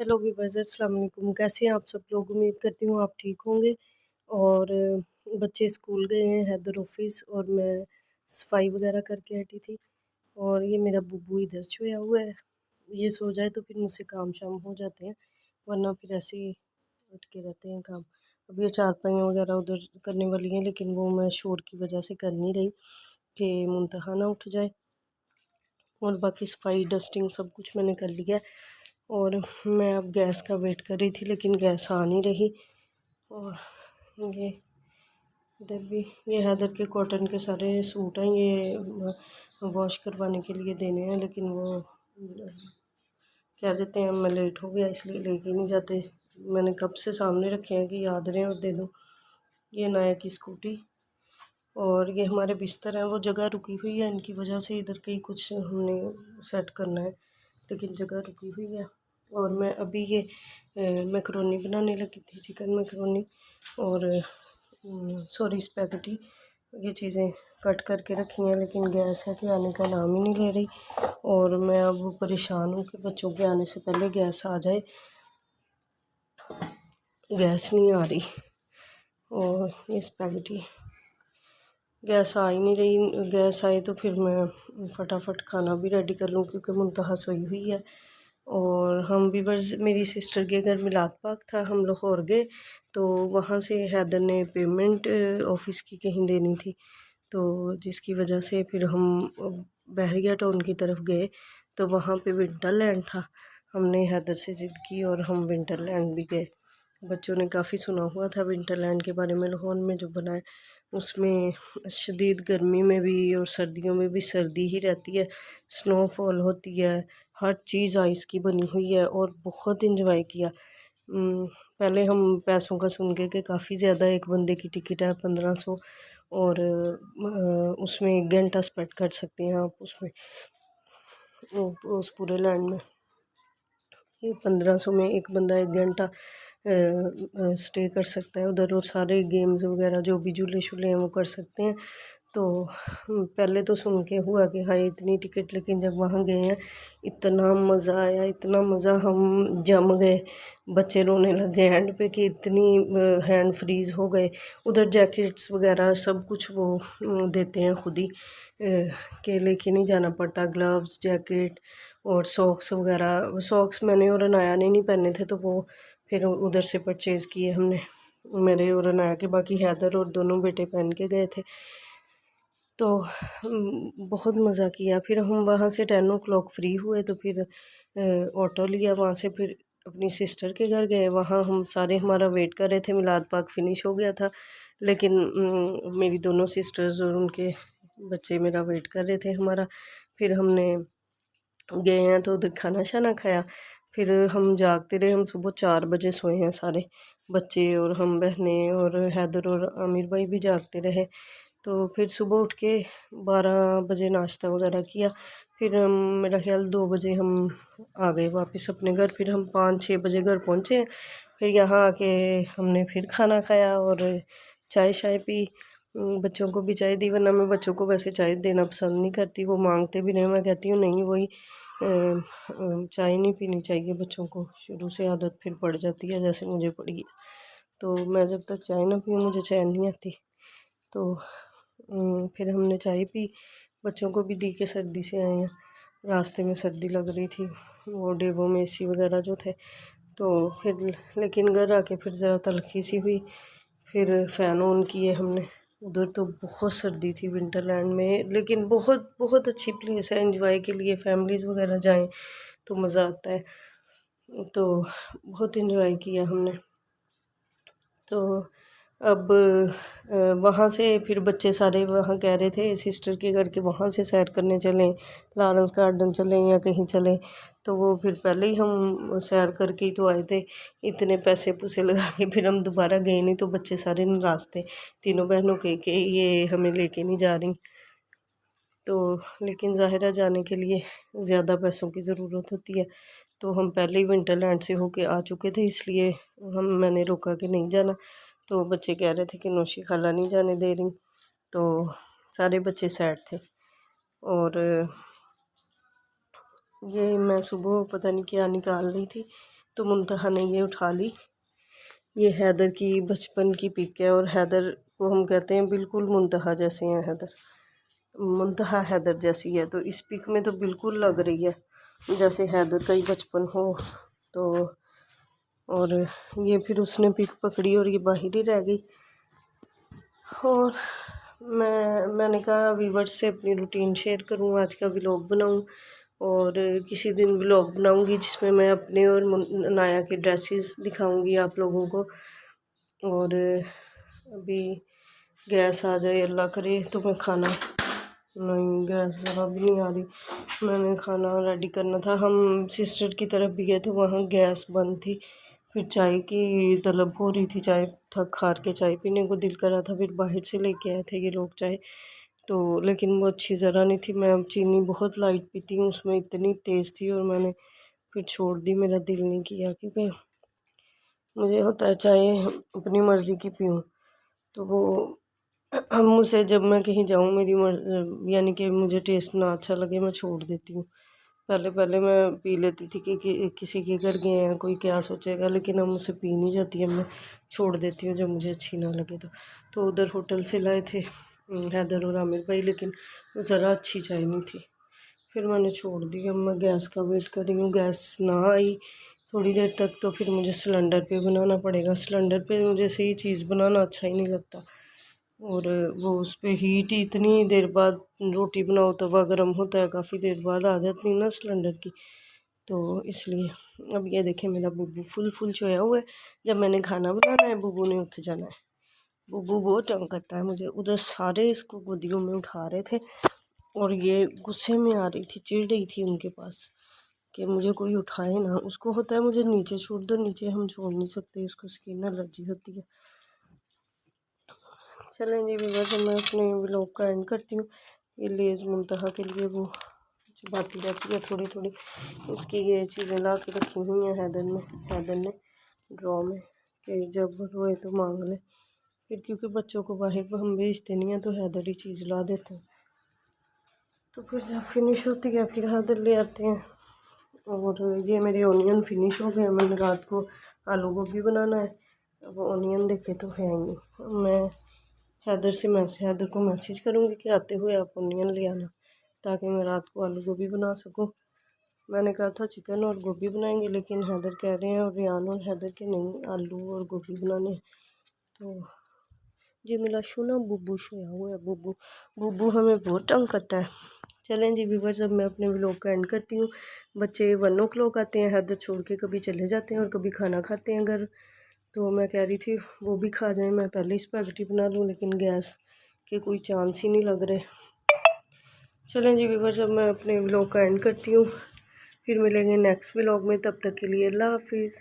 Hello viewers, अस्सलाम वालेकुम। कैसे हैं आप सब लोग? उम्मीद करती हूँ आप ठीक होंगे। और बच्चे स्कूल गए हैं, हैदर ऑफिस, और मैं सफाई वगैरह करके हटी थी। और ये मेरा बुब्बू इधर सोया हुआ है। ये सो जाए तो फिर मुझसे काम शाम हो जाते हैं, वरना फिर ऐसे ही उठ के रहते हैं काम। अब ये चारपाइयाँ वगैरह उधर करने वाली हैं, लेकिन वो मैं शोर की वजह से कर नहीं रही कि मुंतहा ना उठ जाए। और बाकी सफाई डस्टिंग सब कुछ मैंने कर लिया है। और मैं अब गैस का वेट कर रही थी, लेकिन गैस आ नहीं रही। और ये इधर भी ये हैदर के कॉटन के सारे सूट हैं, ये वॉश करवाने के लिए देने हैं, लेकिन वो क्या देते हैं, मैं लेट हो गया इसलिए लेके नहीं जाते। मैंने कब से सामने रखे हैं कि याद रहे और दे दूँ। ये नाया की स्कूटी, और ये हमारे बिस्तर हैं, वो जगह रुकी हुई है इनकी वजह से। इधर कहीं कुछ हमने सेट करना है, लेकिन जगह रुकी हुई है। और मैं अभी ये मैकरोनी बनाने लगी थी, चिकन मैकरोनी और सॉरी स्पैगेटी। ये चीज़ें कट करके रखी हैं, लेकिन गैस है कि आने का नाम ही नहीं ले रही। और मैं अब परेशान हूँ कि बच्चों के आने से पहले गैस आ जाए। गैस नहीं आ रही। और ये स्पैगेटी गैस आ ही नहीं रही। गैस आए तो फिर मैं फटाफट खाना भी रेडी कर लूँ, क्योंकि मुंतहा सोई हुई है। और हम भी बस, मेरी सिस्टर के घर मिलाद पाक था, हम लाहौर गए, तो वहाँ से हैदर ने पेमेंट ऑफिस की कहीं देनी थी, तो जिसकी वजह से फिर हम बहरिया टाउन की तरफ गए। तो वहाँ पे विंटरलैंड था। हमने हैदर से ज़िद की और हम विंटरलैंड भी गए। बच्चों ने काफ़ी सुना हुआ था विंटरलैंड के बारे में, लाहौर में जो बना है। उसमें शदीद गर्मी में भी और सर्दियों में भी सर्दी ही रहती है, स्नोफॉल होती है, हर चीज़ आइस की बनी हुई है, और बहुत इंजॉय किया। पहले हम पैसों का सुन के कि काफ़ी ज़्यादा, एक बंदे की टिकट है 1500, और उसमें 1 घंटा स्पेंड कर सकते हैं आप उसमें, उस पूरे लैंड में। ये 1500 में एक बंदा 1 घंटा स्टे कर सकता है उधर, और सारे गेम्स वगैरह जो भी झूले शूले हैं वो कर सकते हैं। तो पहले तो सुन के हुआ कि हाय इतनी टिकट, लेकिन जब वहाँ गए हैं इतना मज़ा आया, इतना मज़ा, हम जम गए। बच्चे रोने लग गए एंड पे कि इतनी हैंड फ्रीज़ हो गए। उधर जैकेट्स वगैरह सब कुछ वो देते हैं खुद ही, के लेके नहीं जाना पड़ता। ग्लव्स, जैकेट और सॉक्स वगैरह। सॉक्स मैंने और अनाया ने नहीं पहने थे, तो वो फिर उधर से परचेज़ किए हमने, मेरे और अनाया के। बाकी हैदर और दोनों बेटे पहन के गए थे। तो बहुत मज़ा किया। फिर हम वहाँ से 10 o'clock फ्री हुए, तो फिर ऑटो लिया, वहाँ से फिर अपनी सिस्टर के घर गए। वहाँ हम सारे हमारा वेट कर रहे थे, मिलाद पाक फिनिश हो गया था, लेकिन मेरी दोनों सिस्टर्स और उनके बच्चे मेरा वेट कर रहे थे हमारा। फिर हमने गए हैं तो उधर खाना शाना खाया। फिर हम जागते रहे, हम सुबह 4 बजे सोए हैं सारे बच्चे और हम बहनें, और हैदर और आमिर भाई भी जागते रहे। तो फिर सुबह उठ के 12 बजे नाश्ता वगैरह किया। फिर मेरा ख्याल 2 बजे हम आ गए वापस अपने घर। फिर हम 5-6 बजे घर पहुँचे। फिर यहाँ आके हमने फिर खाना खाया और चाय शाय पी। बच्चों को भी चाय दी, वरना मैं बच्चों को वैसे चाय देना पसंद नहीं करती, वो मांगते भी नहीं। मैं कहती हूँ नहीं, वही चाय नहीं पीनी चाहिए बच्चों को, शुरू से आदत फिर पड़ जाती है, जैसे मुझे पड़ी है। तो मैं जब तक चाय ना पीऊँ मुझे चैन नहीं आती। तो फिर हमने चाय पी, बच्चों को भी दी के सर्दी से आए हैं। रास्ते में सर्दी लग रही थी, वो डेबों में एसी वगैरह जो थे। तो फिर लेकिन घर आके फिर ज़रा तलखी सी हुई, फिर फ़ैन ऑन किए हमने। उधर तो बहुत सर्दी थी विंटरलैंड में, लेकिन बहुत बहुत अच्छी प्लेस है एंजॉय के लिए। फैमिलीज़ वगैरह जाएं तो मज़ा आता है। तो बहुत एंजॉय किया हमने। तो अब वहाँ से फिर बच्चे सारे वहाँ कह रहे थे सिस्टर के घर के, वहाँ से सैर करने चलें, लॉरेंस गार्डन चलें या कहीं चलें। तो वो फिर पहले ही हम सैर करके ही तो आए थे, इतने पैसे पुसे लगा के फिर हम दोबारा गए नहीं। तो बच्चे सारे नाराज़ थे, तीनों बहनों के कि ये हमें लेके नहीं जा रही। तो लेकिन ज़ाहिर है जाने के लिए ज़्यादा पैसों की ज़रूरत होती है। तो हम पहले ही विंटरलैंड से होके आ चुके थे, इसलिए मैंने रोका कि नहीं जाना। तो बच्चे कह रहे थे कि नौशी खाला नहीं जाने दे रही, तो सारे बच्चे सैड थे। और ये मैं सुबह पता नहीं क्या निकाल रही थी, तो मुंतहा ने ये उठा ली। ये हैदर की बचपन की पिक है और हैदर को हम कहते हैं बिल्कुल मुंतहा जैसे हैं हैदर, मुंतहा हैदर जैसी है। तो इस पिक में तो बिल्कुल लग रही है जैसे हैदर का ही बचपन हो। तो और ये फिर उसने पिक पकड़ी और ये बाहर ही रह गई। और मैंने कहा व्यूअर्स से अपनी रूटीन शेयर करूँ, आज का व्लॉग बनाऊँ और किसी दिन व्लॉग बनाऊँगी जिसमें मैं अपने और नाया के ड्रेसेस दिखाऊँगी आप लोगों को। और अभी गैस आ जाए अल्लाह करे तो मैं खाना, नहीं गैस ज़रा भी नहीं आ रही, मैंने खाना रेडी करना था। हम सिस्टर की तरफ भी गए थे, वहाँ गैस बंद थी। फिर चाय की तलब हो रही थी, चाय थक हार के चाय पीने को दिल कर रहा था। फिर बाहर से लेके आए थे ये लोग चाय, तो लेकिन वो अच्छी ज़रा नहीं थी। मैं चीनी बहुत लाइट पीती हूँ, उसमें इतनी तेज़ थी और मैंने फिर छोड़ दी, मेरा दिल नहीं किया क्योंकि मुझे होता है चाय अपनी मर्ज़ी की पीऊँ। तो वो मुझसे जब मैं कहीं जाऊँ मेरी यानी कि मुझे टेस्ट ना अच्छा लगे मैं छोड़ देती हूँ। पहले मैं पी लेती थी कि किसी के घर गए हैं कोई क्या सोचेगा, लेकिन अब मुझसे पी नहीं जाती है, मैं छोड़ देती हूँ जब मुझे अच्छी ना लगे तो उधर होटल से लाए थे हैदर और आमिर भाई, लेकिन ज़रा अच्छी चाय नहीं थी, फिर मैंने छोड़ दी। अब मैं गैस का वेट कर रही हूँ, गैस ना आई थोड़ी देर तक तो फिर मुझे सिलेंडर पे बनाना पड़ेगा। सिलेंडर पे मुझे सही चीज़ बनाना अच्छा ही नहीं लगता, और वो उस पर हीट इतनी देर बाद रोटी बनाओ तवा गर्म होता है, काफ़ी देर बाद आ जाती है ना सिलेंडर की, तो इसलिए। अब ये देखें मेरा बुब्बू फुल सोया हुआ है। जब मैंने खाना बनाना है बुब्बू ने उठ जाना है। बुब्बू बहुत तंग करता है मुझे, उधर सारे इसको गोदियों में उठा रहे थे और ये गुस्से में आ रही थी, चिढ़ रही थी उनके पास कि मुझे कोई उठाए ना। उसको होता है मुझे नीचे छोड़ दो, नीचे हम छोड़ नहीं सकते, उसको स्किन एलर्जी होती है। चलें जी व्यूअर्स, मैं अपने व्लॉग का एंड करती हूँ। ये लेज़ मुंतहा के लिए वो चबाती रहती है थोड़ी थोड़ी, इसकी ये चीज़ें ला के रखी हुई हैं हैदर ने ड्रॉ में कि जब रोए तो मांग ले। फिर क्योंकि बच्चों को बाहर हम भेजते नहीं हैं तो हैदर ही चीज़ ला देते हैं, तो फिर जब फिनिश होती है फिर हैदर ले आते हैं। और ये मेरे ओनियन फिनिश हो गए, मैंने रात को आलू गोभी बनाना है। अब ओनियन देखे तो है ही नहीं। मैं हैदर को मैसेज करूँगी कि आते हुए आप ओनियन ले आना, ताकि मैं रात को आलू गोभी बना सकूँ। मैंने कहा था चिकन और गोभी बनाएंगे, लेकिन हैदर कह रहे हैं और रियान और हैदर के नहीं, आलू और गोभी बनाने। तो जी मिला शुना बुब्बू सोया हुआ है, बुब्बू हमें बहुत तंग करता है। चलें जी व्यूअर्स, अब मैं अपने व्लॉग का एंड करती हूँ। बच्चे 1 o'clock आते हैं, हैदर छोड़ के कभी चले जाते हैं और कभी खाना खाते हैं घर। तो मैं कह रही थी वो भी खा जाए, मैं पहले ही स्पैगेटी बना लूँ, लेकिन गैस के कोई चांस ही नहीं लग रहे। चलें जी व्यूअर्स, अब मैं अपने व्लॉग का एंड करती हूँ, फिर मिलेंगे नेक्स्ट व्लॉग में, तब तक के लिए अल्लाह हाफिज़।